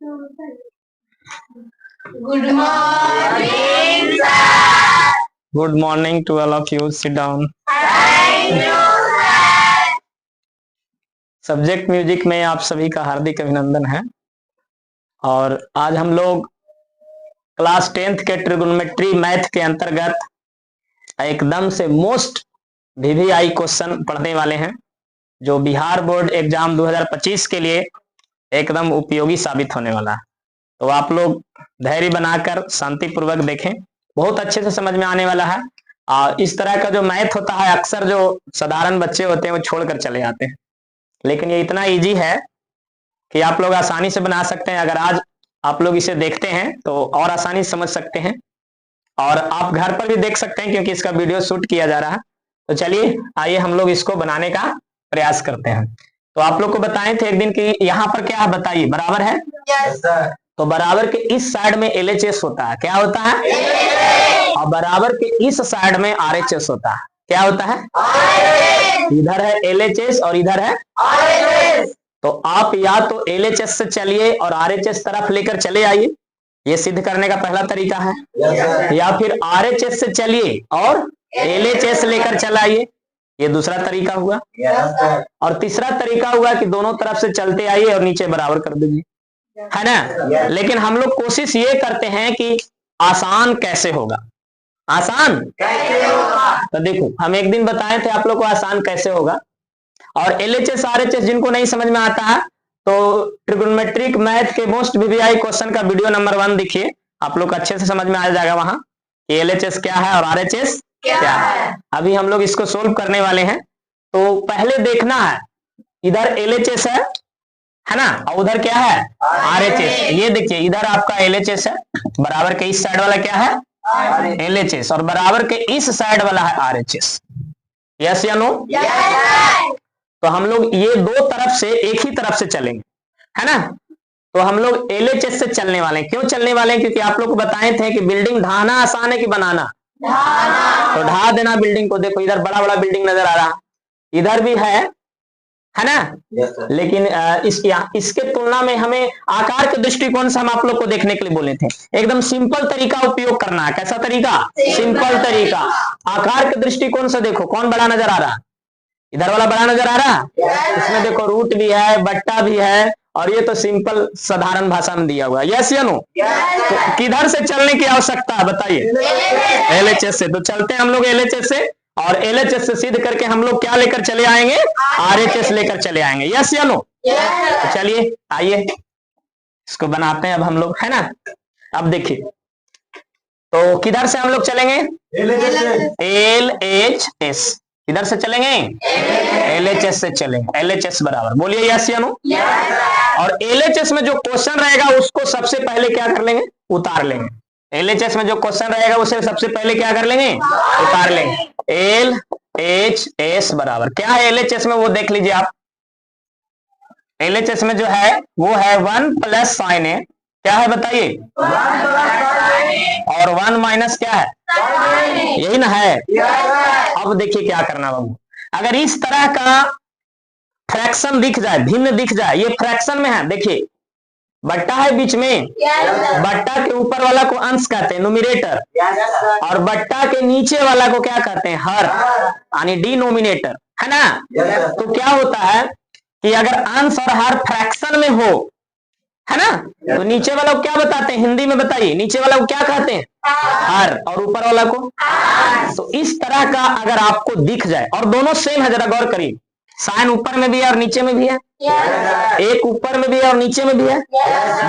Good morning, sir. Good morning to all of you. Sit down. Thank you, sir. Subject music में आप सभी का हार्दिक अभिनंदन है। और आज हम लोग क्लास 10th के ट्रिगोनोमेट्री मैथ के अंतर्गत एकदम से मोस्ट वीवीआई क्वेश्चन पढ़ने वाले हैं, जो बिहार बोर्ड एग्जाम 2025 के लिए एकदम उपयोगी साबित होने वाला है। तो आप लोग धैर्य बनाकर शांतिपूर्वक देखें, बहुत अच्छे से समझ में आने वाला है। इस तरह का जो मैथ होता है, अक्सर जो साधारण बच्चे होते हैं वो छोड़कर चले जाते हैं, लेकिन ये इतना इजी है कि आप लोग आसानी से बना सकते हैं। अगर आज आप लोग इसे देखते हैं तो और आसानी से समझ सकते हैं, और आप घर पर भी देख सकते हैं क्योंकि इसका वीडियो शूट किया जा रहा है। तो चलिए आइए हम लोग इसको बनाने का प्रयास करते हैं। तो आप लोग को बताए थे एक दिन कि यहाँ पर क्या है, बताइए, बराबर है। Yes, तो बराबर के इस साइड में LHS होता है, क्या होता है, और बराबर के इस साइड में RHS होता है, क्या होता है। इधर है LHS और इधर है RHS. तो आप या तो LHS से चलिए और RHS तरफ लेकर चले आइए, ये सिद्ध करने का पहला तरीका है। Yes, या फिर RHS से चलिए और LHS लेकर चलाइए, ये दूसरा तरीका हुआ। yes, sir. और तीसरा तरीका हुआ कि दोनों तरफ से चलते आइए और नीचे बराबर कर दीजिए, है ना। लेकिन हम लोग कोशिश ये करते हैं कि आसान कैसे होगा, आसान कैसे होगा? तो देखो, हम एक दिन बताए थे आप लोग को आसान कैसे होगा। और LHS RHS जिनको नहीं समझ में आता है तो ट्रिगोनोमेट्रिक मैथ के मोस्ट वीवीआई क्वेश्चन का वीडियो नंबर 1 देखिए, आप लोग अच्छे से समझ में आ जाएगा वहां कि LHS क्या है और RHS क्या है। अभी हम लोग इसको सोल्व करने वाले हैं। तो पहले देखना है, इधर LHS है ना, और उधर क्या है, RHS। ये देखिए, इधर आपका LHS है, बराबर के इस साइड वाला क्या है, LHS, और बराबर के इस साइड वाला है RHS। यस या नो? तो हम लोग ये दो तरफ से एक ही तरफ से चलेंगे, है ना। तो हम लोग LHS से चलने वाले हैं। क्यों चलने वाले हैं? क्योंकि आप लोग को बताए थे कि बिल्डिंग ढाना आसान है कि बनाना। तो ढा देना बिल्डिंग को। देखो इधर बड़ा बड़ा बिल्डिंग नजर आ रहा, इधर भी है ना। Yes, sir. लेकिन इसके तुलना में हमें आकार के दृष्टिकोण से हम आप लोग को देखने के लिए बोले थे, एकदम सिंपल तरीका उपयोग करना है। कैसा तरीका? सिंपल तरीका। आकार के दृष्टिकोण से देखो, कौन बड़ा नजर आ रहा, इधर वाला बड़ा नजर आ रहा। इसमें देखो रूट भी है, बट्टा भी है, और ये तो सिंपल साधारण भाषा में दिया हुआ है। यस या नो? तो किधर से चलने की आवश्यकता है बताइए? LHS से। तो चलते हैं हम लोग LHS से, और LHS से सिद्ध करके हम लोग क्या लेकर चले आएंगे, RHS लेकर चले आएंगे। यस या नो? तो चलिए आइए इसको बनाते हैं अब हम लोग, है ना। अब देखिए, तो किधर से हम लोग चलेंगे, LHS। किधर से चलेंगे, LHS से चलेंगे। LHS बराबर, बोलिए यस या नो। और LHS में जो क्वेश्चन रहेगा उसको सबसे पहले क्या कर लेंगे, उतार लेंगे। LHS में जो क्वेश्चन रहेगा उसे सबसे पहले क्या कर लेंगे, उतार लेंगे। LHS बराबर क्या है LHS में, वो देख लीजिए आप। LHS में जो है वो है 1 प्लस साइन ए, क्या है बताइए, और 1 माइनस क्या है, यही ना है। अब देखिए क्या करना बाबू, अगर इस तरह का फ्रैक्शन दिख जाए, भिन्न दिख जाए, ये फ्रैक्शन में है, देखिए बट्टा है बीच में, बट्टा के ऊपर वाला को अंश कहते हैं, न्यूमरेटर, और बट्टा के नीचे वाला को क्या कहते हैं, हर, यानी डिनोमिनेटर, है ना। तो क्या होता है कि अगर अंश और हर फ्रैक्शन में हो, है ना, तो नीचे वाला को क्या बताते हैं, हिंदी में बताइए, नीचे वाला को क्या कहते हैं, हर, और ऊपर वाला को। तो इस तरह का अगर आपको दिख जाए, और दोनों सेम है, जरा गौर करिए, साइन ऊपर में भी है और नीचे में भी है, एक ऊपर में भी है और नीचे में भी है,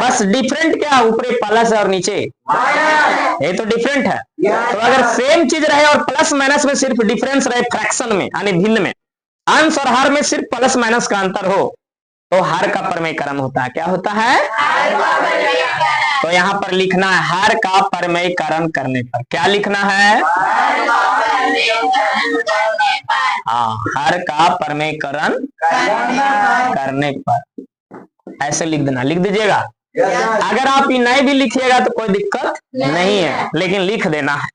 बस डिफरेंट क्या, ऊपर प्लस है और नीचे, ये तो डिफरेंट है। तो अगर सेम चीज रहे और प्लस माइनस में सिर्फ डिफरेंस रहे, फ्रैक्शन में यानी भिन्न में, अंश और हर में सिर्फ प्लस माइनस का अंतर हो, तो हर का परमेयकरण होता है। क्या होता है? तो यहाँ पर लिखना है हर का परमेयकरण करने पर। क्या लिखना है? हाँ, हर का परमेयकरण करने पर, ऐसे लिख देना, लिख दीजिएगा। अगर आप ये नहीं भी लिखिएगा तो कोई दिक्कत नहीं है, लेकिन लिख देना है,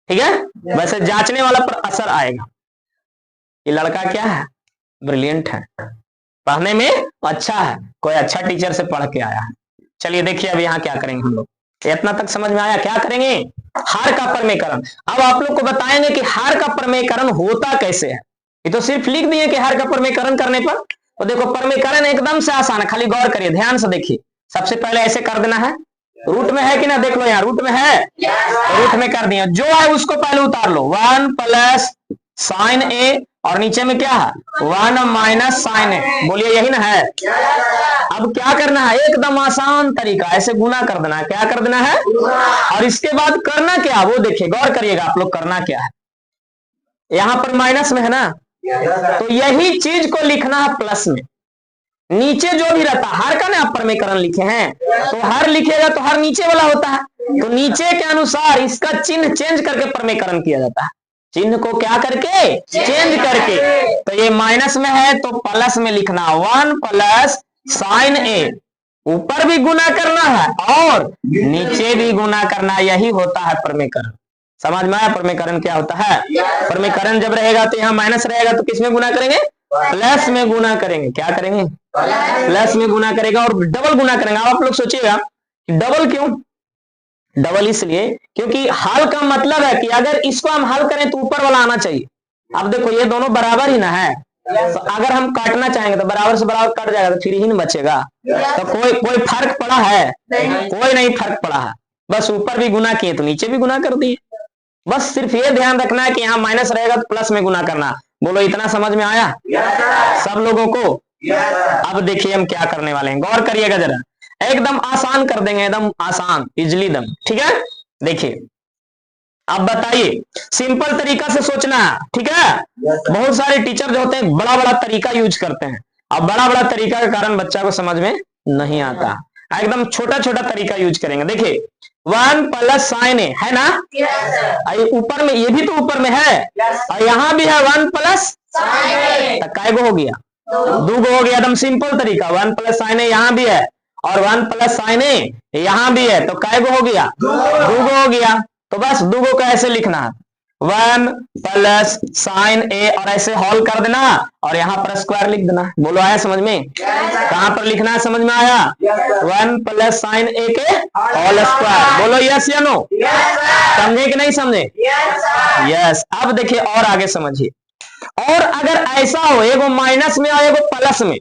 ठीक है। वैसे जांचने वाला पर असर आएगा। ये लड़का क्या है, ब्रिलियंट है, पढ़ने में अच्छा है, कोई अच्छा टीचर से पढ़ के आया है। चलिए देखिए अब यहाँ क्या करेंगे हम लोग, इतना तक समझ में आया? क्या करेंगे? हार का प्रमेयकरण। अब आप लोग को बताएंगे कि हार का प्रमेयकरण होता कैसे है। ये तो सिर्फ लिख दिए कि हार का प्रमेयकरण करने पर, तो देखो प्रमेयकरण एकदम से आसान है, खाली गौर करिए, ध्यान से देखिए। सबसे पहले ऐसे कर देना है, रूट में है कि ना, देख लो यहाँ रूट में है, तो रूट में कर दिया, जो है उसको पहले उतार लो, 1 प्लस साइन ए, और नीचे में क्या है 1 माइनस साइन ए, बोलिए यही ना है। अब क्या करना है, एकदम आसान तरीका, ऐसे गुना कर देना है, क्या कर देना है, और इसके बाद करना क्या, वो देखिए गौर करिएगा आप लोग, करना क्या है, यहां पर माइनस में है ना, तो यही चीज को लिखना है प्लस में। नीचे जो भी रहता है, हर का ना आप प्रमेयकरण लिखे हैं, तो हर लिखेगा तो हर नीचे वाला होता है, तो नीचे के अनुसार इसका चिन्ह चेंज करके प्रमेयकरण किया जाता है। चिन्ह को क्या करके, चेंज करके। तो ये माइनस में है तो प्लस में लिखना, 1 प्लस साइन ए, ऊपर भी गुना करना है और नीचे भी गुना करना, यही होता है प्रमेयकरण। समझ में आया प्रमेयकरण क्या होता है? प्रमेयकरण जब रहेगा तो यहाँ माइनस रहेगा तो किसमें गुना करेंगे, प्लस में गुना करेंगे। क्या करेंगे, प्लस में गुना करेगा और डबल गुना करेंगे। आप लोग सोचिएगा डबल क्यों, डबल इसलिए क्योंकि हल का मतलब है कि अगर इसको हम हल करें तो ऊपर वाला आना चाहिए। अब देखो ये दोनों बराबर ही ना है, तो अगर हम काटना चाहेंगे तो बराबर से बराबर कट जाएगा, तो फिर ही नहीं बचेगा। तो कोई फर्क पड़ा है? कोई नहीं फर्क पड़ा है, बस ऊपर भी गुना किए तो नीचे भी गुना कर दिए। बस सिर्फ ये ध्यान रखना है कि यहाँ माइनस रहेगा तो प्लस में गुना करना। बोलो इतना समझ में आया सब लोगों को? अब देखिए हम क्या करने वाले हैं, गौर करिएगा जरा, एकदम आसान कर देंगे, एकदम आसान, इजली दम, ठीक है। देखिए अब बताइए, सिंपल तरीका से सोचना है, ठीक है। बहुत सारे टीचर जो होते हैं बड़ा बड़ा तरीका यूज करते हैं, अब बड़ा बड़ा तरीका के कारण बच्चा को समझ में नहीं आता, एकदम छोटा छोटा तरीका यूज करेंगे। देखिए 1 प्लस साइन ए है ना, ऊपर में ये भी तो ऊपर में है, और यहाँ भी है 1 प्लस काय गो हो गया, 2 गो हो गया, एकदम सिंपल तरीका। 1 प्लस साइन ए यहाँ भी है और 1 प्लस साइन ए यहाँ भी है, तो काय गो हो गया, 2 गो हो गया। तो बस 2 गो का ऐसे लिखना है, 1 प्लस साइन ए, और ऐसे हॉल कर देना और यहाँ पर स्क्वायर लिख देना। बोलो आया समझ में? कहां पर लिखना है, समझ में आया? 1 प्लस साइन ए के होल स्क्वायर। बोलो यस या नो? समझे कि नहीं समझे? यस। अब देखिए और आगे समझिए, और अगर ऐसा हो एगो माइनस में और एगो प्लस में,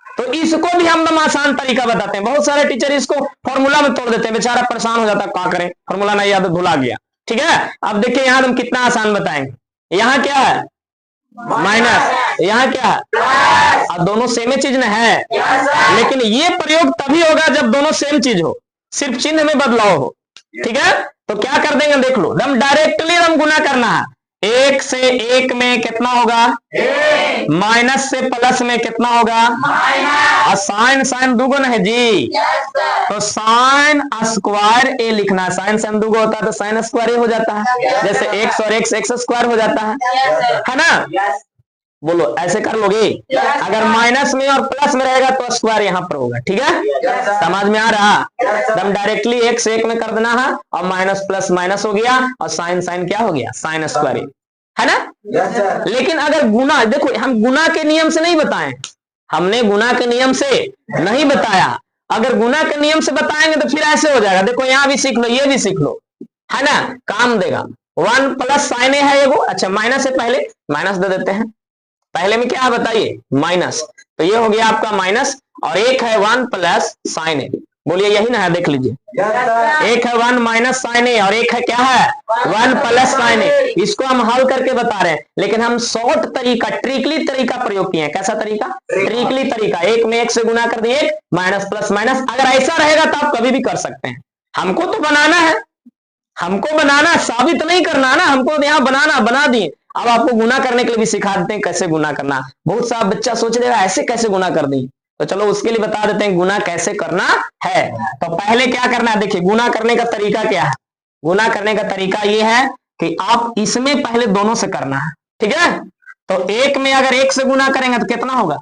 तो इसको भी हम एकदम आसान तरीका बताते हैं। बहुत सारे टीचर इसको फॉर्मूला में तोड़ देते हैं, बेचारा परेशान हो जाता है, क्या करें, फॉर्मूला नहीं याद, भुला गया, ठीक है। अब देखिए यहाँ हम कितना आसान बताएंगे, यहाँ क्या है माइनस, यहाँ क्या है, अब दोनों सेम चीज न है, लेकिन ये प्रयोग तभी होगा जब दोनों सेम चीज हो, सिर्फ चिन्ह में बदलाव हो, ठीक है। तो क्या कर देंगे, देख लो, एकदम डायरेक्टली एकदम गुना करना है। 1 से 1 में कितना होगा, माइनस से प्लस में कितना होगा, और साइन साइन 2 गुना है जी, तो साइन स्क्वायर ए लिखना है। साइन साइन 2 होता है तो साइन स्क्वायर ए हो जाता है, जैसे x और x स्क्वायर हो जाता है ना। बोलो ऐसे कर लोगे, अगर माइनस में और प्लस में रहेगा तो स्क्वायर यहाँ पर होगा, ठीक है। समझ में आ रहा? एकदम डायरेक्टली 1 से 1 में कर देना है, और माइनस प्लस माइनस हो गया, और साइन साइन क्या हो गया, साइन स्क्वायर है ना। लेकिन अगर गुना, देखो हम गुना के नियम से नहीं बताएं, हमने गुना के नियम से नहीं बताया, अगर गुना के नियम से बताएंगे तो फिर ऐसे हो जाएगा। देखो यहाँ भी सीख लो, ये भी सीख लो, है ना, काम देगा। 1 प्लस साइन ए है एगो, अच्छा माइनस है, पहले माइनस दे देते हैं, पहले में क्या है बताइए, माइनस, तो ये हो गया आपका माइनस, और एक है 1 प्लस साइन ए, बोलिए यही ना है, देख लीजिए, एक है 1 माइनस साइन ए और एक है क्या है 1 प्लस साइन ए। इसको हम हल करके बता रहे हैं, लेकिन हम शॉर्ट तरीका, ट्रिकली तरीका प्रयोग किए हैं। कैसा तरीका, ट्रिकली तरीका, 1 में 1 से गुना कर दिए, माइनस प्लस माइनस। अगर ऐसा रहेगा तो आप कभी भी कर सकते हैं, हमको तो बनाना है, हमको बनाना, साबित नहीं करना ना, हमको यहाँ बनाना, बना दिए। अब आपको गुना करने के लिए भी सिखा देते हैं कैसे गुना करना। बहुत सा बच्चा सोच रहा है ऐसे कैसे गुना कर दी, तो चलो उसके लिए बता देते हैं गुना कैसे करना है। तो पहले क्या करना है, देखिए गुना करने का तरीका क्या है। गुना करने का तरीका ये है कि आप इसमें पहले दोनों से करना है, ठीक है। तो 1 में अगर 1 से गुना करेंगे तो कितना होगा,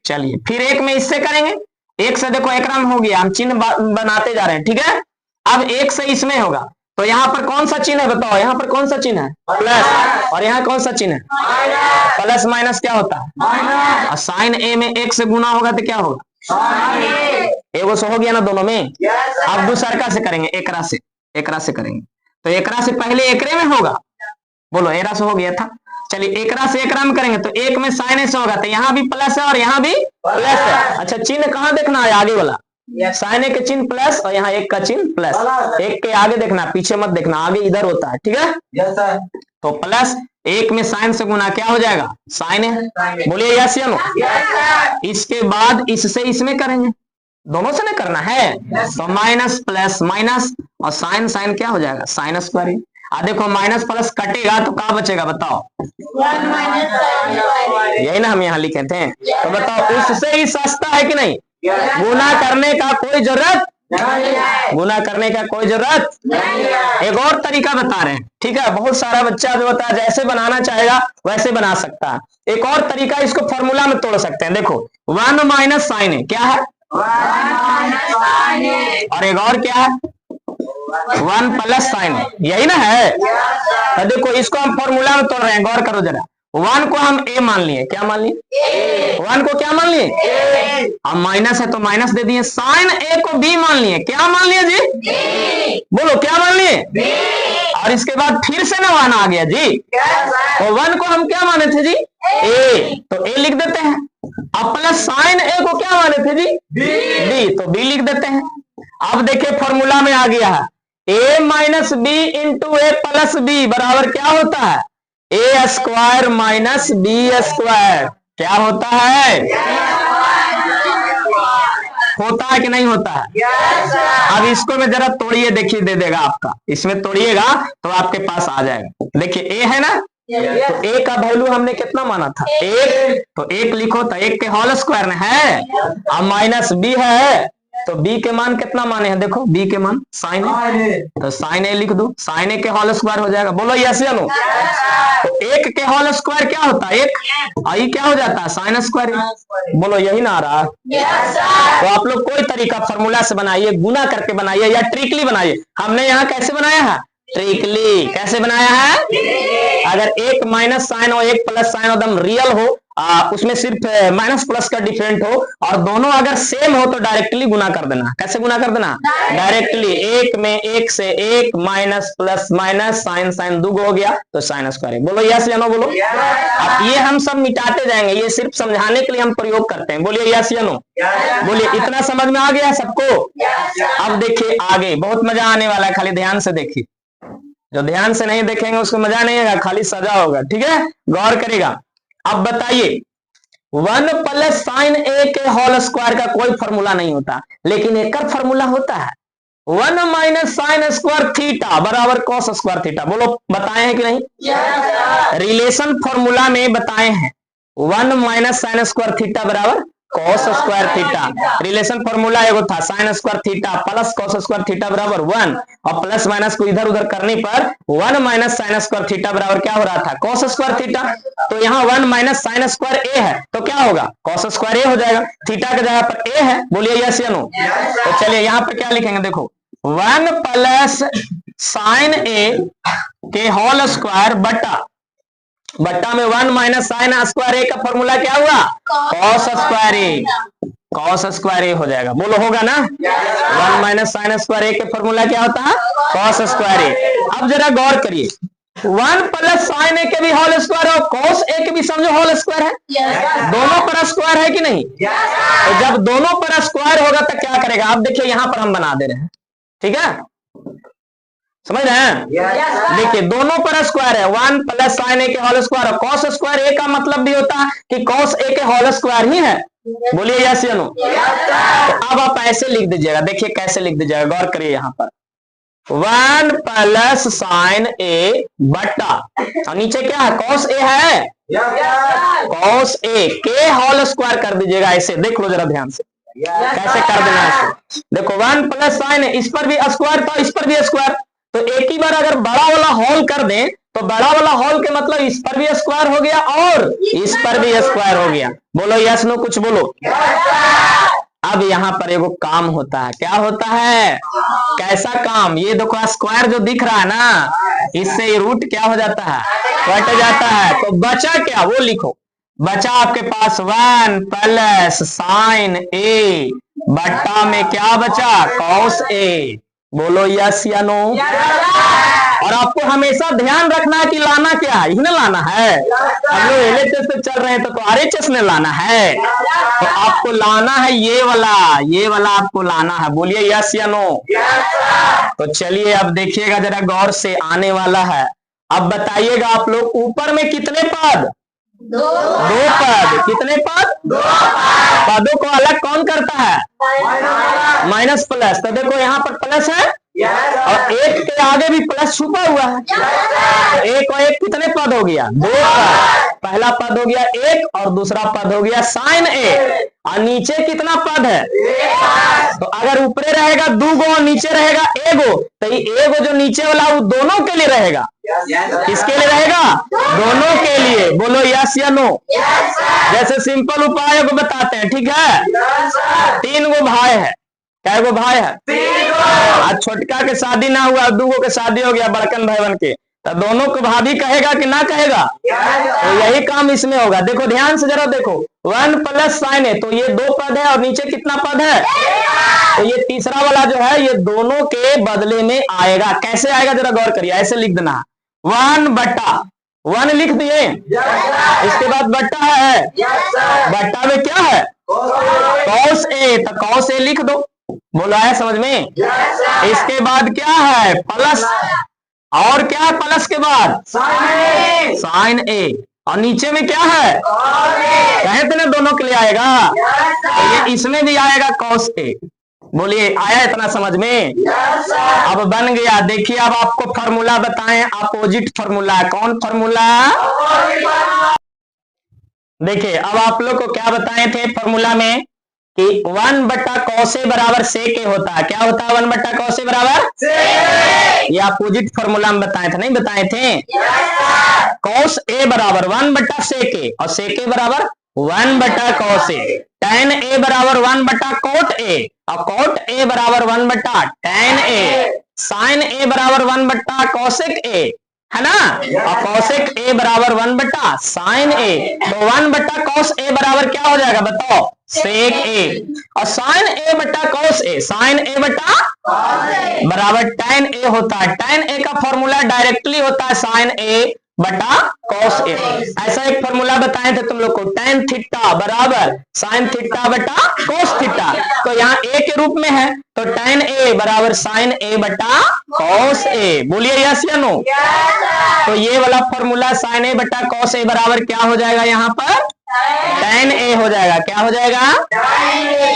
चलिए फिर 1 में इससे करेंगे, 1 से देखो एक राम हो गया, हम चिन्ह बनाते जा रहे हैं, ठीक है। अब 1 से इसमें होगा, तो यहाँ पर कौन सा चिन्ह है बताओ, यहाँ पर कौन सा चिन्ह है, प्लस, और यहाँ कौन सा चिन्ह है, प्लस माइनस क्या होता है, और साइन ए में 1 से गुना होगा तो क्या होगा, एगो से हो गया ना दोनों में। अब दूसरा से करेंगे, एकरा से करेंगे। तो एकरा से पहले एकरे में होगा, बोलो एरा से हो गया था। चलिए एकरा से एकरा में करेंगे तो एक में साइन से होगा, तो यहाँ भी प्लस है और यहाँ भी प्लस है। अच्छा चिन्ह कहाँ देखना है, आगे वाला साइन के चिन्ह प्लस और यहाँ एक का चिन्ह प्लस। एक के आगे देखना, पीछे मत देखना, आगे इधर होता है, ठीक है। तो प्लस एक में साइन से गुना क्या हो जाएगा, साइन है। बोलिए यस या नो। इसके बाद इससे इसमें करेंगे, दोनों से नहीं करना है। तो माइनस प्लस माइनस और साइन साइन क्या हो जाएगा, साइन स्क्वायर। देखो माइनस प्लस कटेगा तो क्या बचेगा बताओ, यही ना हम यहाँ लिखे थे। तो बताओ उससे ही सस्ता है कि नहीं, गुना करने का कोई जरूरत गुना करने का कोई जरूरत नहीं। एक और तरीका बता रहे हैं, ठीक है। बहुत सारा बच्चा जो होता है जैसे बनाना चाहेगा वैसे बना सकता है। एक और तरीका, इसको फॉर्मूला में तोड़ सकते हैं। देखो 1 माइनस साइन है, क्या है, और एक और क्या है, 1 प्लस साइन है, यही ना है। तो देखो इसको हम फॉर्मूला में तोड़ रहे हैं, गौर करो जरा। 1 को हम ए मान लिए, क्या मान लिए, 1 को क्या मान लिए, अब माइनस है तो माइनस दे दिए। साइन ए को बी मान लिए, क्या मान लिए जी, बोलो क्या मान लिए, और इसके बाद फिर से ना 1 आ गया जी। तो 1 को हम क्या माने थे जी, ए, तो ए लिख देते हैं। अब प्लस साइन ए को क्या माने थे जी, बी, तो बी लिख देते हैं। अब देखिए फॉर्मूला में आ गया है, ए माइनस बी इंटू ए प्लस बी बराबर क्या होता है, ए स्क्वायर माइनस बी स्क्वायर। क्या होता है, होता है कि नहीं होता है। अब इसको में जरा तोड़िए, देखिए दे देगा आपका, इसमें तोड़िएगा तो आपके पास आ जाएगा। देखिए ए है ना, तो ए का वैल्यू हमने कितना माना था, 1, तो 1 लिखो, तो 1 के होल स्क्वायर में है। अब माइनस बी है तो बी के मान कितना माने हैं, देखो बी के मान साइन ए, तो साइन ए लिख दो, साइन ए के होल स्क्वायर हो जाएगा। बोलो यस या नो। तो 1 के होल स्क्वायर क्या होता है, 1, आई क्या हो जाता है, साइन स्क्वायर। बोलो यही ना आ रहा। तो आप लोग कोई तरीका फॉर्मूला से बनाइए, गुना करके बनाइए या ट्रिकली बनाइए। हमने यहाँ कैसे बनाया है, ट्रिकली। कैसे बनाया है, अगर 1 माइनस साइन और 1 प्लस साइन एकदम रियल हो, उसमें सिर्फ माइनस प्लस का डिफरेंट हो और दोनों अगर सेम हो तो डायरेक्टली गुना कर देना। कैसे गुना कर देना, डायरेक्टली। 1 में 1 से 1 minus plus minus sign sign दुगो हो गया तो साइन स्क्वायर। बोलो यस या नो, बोलो। अब ये हम सब मिटाते जाएंगे, ये सिर्फ समझाने के लिए हम प्रयोग करते हैं। बोलिए यस या नो, बोलिए। इतना समझ में आ गया सबको। अब देखिए आगे बहुत मजा आने वाला है, खाली ध्यान से देखिए। जो ध्यान से नहीं देखेंगे उसको मजा नहीं आएगा, खाली सजा होगा, ठीक है, गौर करेगा। अब बताइए 1 प्लस साइन ए के होल स्क्वायर का कोई फॉर्मूला नहीं होता, लेकिन एक फॉर्मूला होता है, 1 माइनस साइन स्क्वायर थीटा बराबर कॉस स्क्वायर थीटा। बोलो बताए हैं कि नहीं, रिलेशन फॉर्मूला में बताए हैं। 1 माइनस साइन स्क्वायर थीटा बराबर cos square theta. Relation formula एगो था, sine square theta plus cos square theta बराबर 1, और प्लस माइनस को इधर उधर करने पर 1 माइनस साइन स्क्वायर थीटा बराबर क्या हो रहा था, कॉस स्क्वायर थीटा। तो यहाँ 1 माइनस साइन स्क्वायर ए है तो क्या होगा, कॉस स्क्वायर ए हो जाएगा। थीटा की जगह पर ए है, बोलिए यस या नो। तो चलिए यहाँ पर क्या लिखेंगे, देखो 1 प्लस साइन ए के होल स्क्वायर बट्टा में 1 माइनस साइन स्क्वायर ए का फॉर्मूला क्या हुआ, कॉस स्क्वायर ए। कॉस स्क्वायर ए हो जाएगा, बोलो होगा ना। 1 माइनस साइन स्क्वायर ए के फॉर्मूला क्या होता है, कॉस स्क्वायर ए। अब जरा गौर करिए, 1 प्लस साइन ए के भी होल स्क्वायर और कॉस ए के भी समझो होल स्क्वायर है, दोनों पर स्क्वायर है कि नहीं। तो जब दोनों पर स्क्वायर होगा तो क्या करेगा, आप देखिए यहां पर हम बना दे रहे हैं, ठीक है, समझ रहे हैं। देखिए दोनों पर स्क्वायर है, 1 प्लस साइन ए के होल स्क्वायर, कॉस स्क्वायर ए का मतलब भी होता है कि कॉस ए के होल स्क्वायर ही है। बोलिए यस या नो। तो अब आप ऐसे लिख दीजिएगा, देखिए कैसे लिख दीजिएगा, गौर करिए यहाँ पर 1 प्लस साइन ए बट्टा, और नीचे क्या है, कॉस ए है, कॉस ए के होल स्क्वायर कर दीजिएगा। ऐसे देख लो जरा ध्यान से कैसे कर देना है। देखो 1 प्लस साइन ए, इस पर भी स्क्वायर था, इस पर भी स्क्वायर, तो एक ही बार अगर बड़ा वाला होल कर दें तो बड़ा वाला होल के मतलब इस पर भी स्क्वायर हो गया और इस पर भी स्क्वायर हो गया। बोलो यस नो, कुछ बोलो। अब यहाँ पर एगो काम होता है, क्या होता है, कैसा काम, ये देखो स्क्वायर जो दिख रहा है ना, इससे रूट क्या हो जाता है, कट जाता है, तो बचा क्या वो लिखो, बचा आपके पास 1 प्लस साइन ए बट्टा में क्या बचा कॉस ए। बोलो यस या नो। और आपको हमेशा ध्यान रखना है कि लाना क्या है, इन्हें लाना है। हम लोग एलएचएस पे चल रहे हैं तो आरएचएस में लाना है, तो आपको लाना है ये वाला आपको लाना है। बोलिए यस या नो। तो चलिए अब देखिएगा जरा गौर से, आने वाला है। अब बताइएगा आप लोग ऊपर में कितने पद, 2 पद। कितने पद, 2 पदों को अलग कौन करता है, माइनस प्लस। तो देखो यहाँ पर प्लस है और एक के आगे भी प्लस छुपा हुआ है। तो एक और एक कितने पद हो गया, 2 पद। पहला पद हो गया 1 और दूसरा पद हो गया साइन ए। और नीचे कितना पद है, तो अगर ऊपरे रहेगा 2 गो और नीचे रहेगा 1 गो, तो ये 1 गो जो नीचे वाला वो दोनों के लिए रहेगा। किसके लिए रहेगा, दोनों के लिए। बोलो यस या नो। जैसे सिंपल उपाय को बताते हैं, ठीक है। 3 गो भाई है, क्या गो भाई है, आज छोटका के शादी ना हुआ, 2 गो के शादी हो गया बड़कन भाई बन के, तो दोनों को भाभी कहेगा कि ना कहेगा, तो यही काम इसमें होगा। देखो ध्यान से जरा देखो, 1 प्लस साइन है, तो ये 2 पद है और नीचे कितना पद है, तो ये तीसरा वाला जो है ये दोनों के बदले में आएगा। कैसे आएगा जरा गौर करिए, ऐसे लिख देना 1 बट्टा 1 लिख दिए, इसके बाद बट्टा है, बट्टा में क्या है कॉस ए, तो कॉस ए लिख दो। बोला है समझ में। इसके बाद क्या है प्लस, और क्या है प्लस के बाद साइन ए, और नीचे में क्या है, कहे थे ना दोनों के लिए आएगा, तो ये इसमें भी आएगा कॉस ए। बोलिए आया इतना समझ में। अब बन गया। देखिए अब आपको फॉर्मूला बताएं, अपोजिट फॉर्मूला। कौन फॉर्मूला, देखिए अब आप लोग को क्या बताए थे फॉर्मूला में कि 1 बट्टा कॉस ए बराबर सेक ए होता है। क्या होता है 1 बट्टा कॉस ए बराबर, ये अपोजिट फॉर्मूला में बताए थे, नहीं बताए थे। कॉस ए बराबर 1 बट्टा सेक ए, और सेक ए बराबर 1 बट्टा कॉस ए। tan ए बराबर 1 बट्टा कोट ए, और कोट ए बराबर 1 बट्टा tan ए। साइन ए बराबर 1 बट्टा कौशिक ए, है ना, और कौशिक ए बराबर 1 बट्टा साइन ए। तो 1 बट्टा कॉस ए बराबर क्या हो जाएगा बताओ, सेक ए। और साइन ए बट्टा कॉस ए, साइन ए बट्टा बराबर tan ए होता है। tan ए का फॉर्मूला डायरेक्टली होता है साइन ए बटा कॉस ए। ऐसा एक फॉर्मूला बताए थे तुम लोग को, tan थीटा बराबर साइन थीटा बटा कॉस थीटा। तो यहाँ ए के रूप में है, तो tan ए बराबर साइन ए बटा कॉस ए। बोलिए यस या नो। तो ये वाला फॉर्मूला साइन ए बटा कॉस ए बराबर क्या हो जाएगा, यहाँ पर tan ए हो जाएगा। क्या हो जाएगा,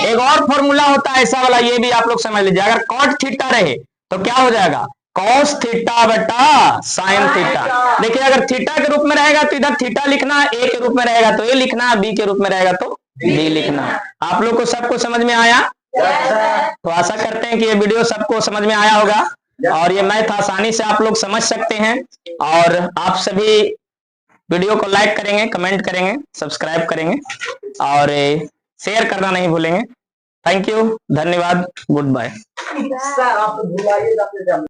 एक और फॉर्मूला होता है ऐसा वाला, ये भी आप लोग समझ लीजिए। अगर कॉट थीटा रहे तो क्या हो जाएगा, कॉस थीटा बटा साइन थीटा। देखिए अगर थीटा के रूप में रहेगा तो इधर थीटा लिखना है, ए के रूप में रहेगा तो ए लिखना है, बी के रूप में रहेगा तो बी लिखना है। आप लोग को सबको समझ में आया। तो आशा करते हैं कि ये वीडियो सबको समझ में आया होगा और ये मैथ आसानी से आप लोग समझ सकते हैं। और आप सभी वीडियो को लाइक करेंगे, कमेंट करेंगे, सब्सक्राइब करेंगे और शेयर करना नहीं भूलेंगे। थैंक यू, धन्यवाद, गुड बाय।